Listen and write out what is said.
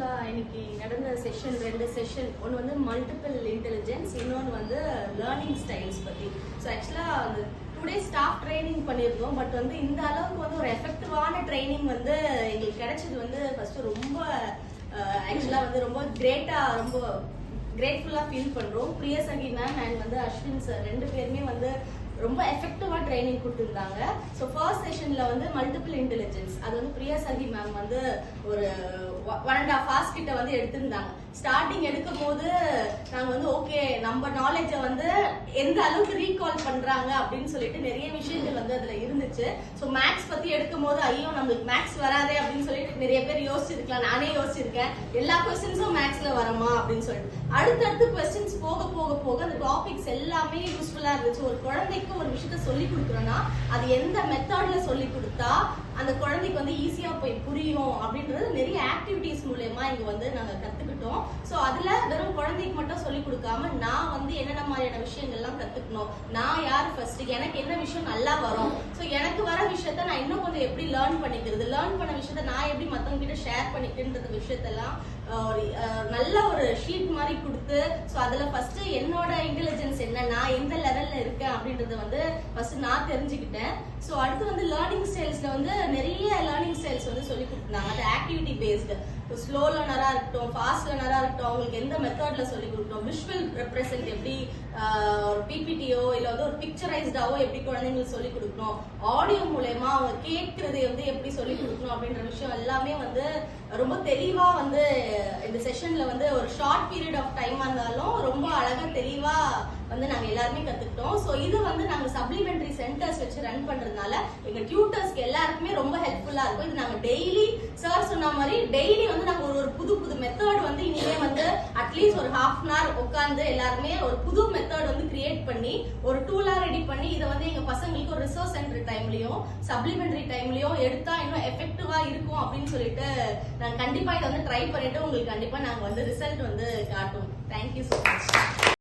ஆக்சுவலா இன்னைக்கு நடந்த செஷன் 2 செஷன், ஒன்று வந்து மல்டிபிள் இன்டெலிஜென்ஸ், இன்னொன்று வந்து லேர்னிங் ஸ்டைல்ஸ் பத்தி. ஸோ ஆக்சுவலா அந்த 2 days ஸ்டாஃப் ட்ரைனிங் பண்ணியிருந்தோம். பட் வந்து இந்த அளவுக்கு வந்து ஒரு எஃபெக்டிவான ட்ரைனிங் வந்து எங்களுக்கு கிடைச்சது வந்து ஃபர்ஸ்ட் ரொம்ப ஆக்சுவலா வந்து ரொம்ப ரொம்ப கிரேட்ஃபுல்லா ஃபீல் பண்றோம். பிரியசகி மேம் அண்ட் வந்து அஸ்வின் சார் 2 பேருமே வந்து ரொம்ப எஃபெக்டிவா ட்ரைனிங் கொடுத்துருந்தாங்க. ஸோ ஃபர்ஸ்ட் செஷன்ல வந்து மல்டிபிள் இன்டெலிஜென்ஸ், அது வந்து பிரியசகி மேம் வந்து ஒரு 1.5 hours கிட்ட வந்து எடுத்திருந்தாங்க. ஸ்டார்டிங் எடுக்கும் போது நாங்க வந்து ஓகே நம்ம நாலேஜை வந்து எந்த அளவுக்கு ரீகால் பண்றாங்க அப்படின்னு சொல்லிட்டு நிறைய விஷயங்கள் வந்து அதுல இருந்துச்சு. ஸோ மேக்ஸ் பத்தி எடுக்கும் போது ஐயோ நம்மளுக்கு மேக்ஸ் வராதே அப்படின்னு சொல்லிட்டு நிறைய பேர் யோசிச்சிருக்கலாம். நானே யோசிச்சிருக்கேன், எல்லா கொஸ்டின்ஸும் மேக்ஸ்ல வரமா அப்படின்னு சொல்லிட்டு. அடுத்தடுத்து கொஸ்டின்ஸ் போக போக போக அந்த டாபிக்ஸ் எல்லாமே யூஸ்ஃபுல்லா இருந்துச்சு. ஒரு குழந்தைக்கு ஒரு விஷயத்த சொல்லி கொடுக்குறோம்னா அது எந்த மெத்தட்ல சொல்லி கொடுத்தா அந்த குழந்தைக்கு வந்து ஈஸியா போய் புரியும் அப்படின்றது நிறைய ஆக்டிவிட்டிஸ் மூலமா இங்க வந்து நாங்க கத்துக்கிட்டோம். சோ அதுல வெறும் குழந்தைக்கு மட்டும் சொல்லி கொடுக்காம நான் வந்து என்னென்ன மாதிரியான விஷயங்கள்லாம் கத்துக்கணும், நான் யார் ஃபர்ஸ்ட், எனக்கு என்ன விஷயம் நல்லா வரும், சோ எனக்கு வர விஷயத்த நான் இன்னும் கொஞ்சம் எப்படி லேர்ன் பண்ணிக்கிறது, லேர்ன் பண்ண விஷயத்த நான் எப்படி மத்தவங்க கிட்ட ஷேர் பண்ணிக்கின்றது விஷயத்தெல்லாம் நல்ல ஒரு ஷீட் மாதிரி கொடுத்து, சோ அதுல ஃபர்ஸ்ட் என்னோட இன்டெலிஜென்ஸ் என்ன, நான் எந்த லெவல்ல இருக்கேன் அப்படின்றத வந்து ஃபர்ஸ்ட் நான் தெரிஞ்சுக்கிட்டேன். சோ அடுத்து வந்து லேர்னிங் ஸ்டைல்ஸ்ல வந்து நிறைய லேர்னிங் ஸ்டைல்ஸ் வந்து சொல்லி கொடுத்தாங்க. அது ஆக்டிவிட்டி பேஸ்டு, ஸ்லோ லேர்னரா இருக்கட்டும், ஃபாஸ்ட் லேர்னரா இருக்கட்டும், அவங்களுக்கு எந்த மெத்தட்ல சொல்லி கொடுக்கணும், விஷுவல் ரெப்ரசன்ட் எப்படி ஒரு பிபிடியோ இல்ல வந்து ஒரு பிக்சரைஸ்டாவோ எப்படி குழந்தைங்களுக்கு சொல்லி கொடுக்கணும், ஆடியோ மூலமா அவங்க கேட்கறதை வந்து எப்படி சொல்லி கொடுக்கணும் அப்படின்ற விஷயம் எல்லாமே வந்து ரொம்ப தெளிவா வந்து இந்த செஷன்ல வந்து ஒரு ஷார்ட் பீரியட் ஆஃப் டைமா இருந்தாலும் ரொம்ப அழகா தெளிவா வந்து நாங்க எல்லாருமே கத்துக்கிட்டோம். சோ இது வந்து நாங்க சப்ளிமெண்டரி சென்டர்ஸ் வச்சு ரன் பண்றதுனால எங்க டியூட்டர்ஸ்க்கு எல்லாருக்குமே ரொம்ப ஹெல்ப்ஃபுல்லா இருக்கும். இது நாங்க டெய்லி சார் சொன்ன மாதிரி டெய்லி வந்து நாங்க ஒரு புது மெத்தட் வந்து இனிமே வந்து அட்லீஸ்ட் ஒரு ½ an hour உட்காந்து எல்லாருமே ஒரு புது மெத்தட் வந்து கிரியேட் பண்ணி ஒரு டூலா ரெடி பண்ணி இதை வந்து எங்க பசங்களுக்கு ஒரு ரிசோர்ஸ் சென்டர் டைம்லயும் சப்ளிமெண்டரி டைம்லயும் எடுத்தா இன்னும் எஃபெக்டிவா இருக்கும் அப்படின்னு சொல்லிட்டு நாங்க கண்டிப்பா இதை வந்து ட்ரை பண்ணிட்டு உங்களுக்கு கண்டிப்பா நாங்க வந்து ரிசல்ட் வந்து காட்டுவோம். Thank you so much.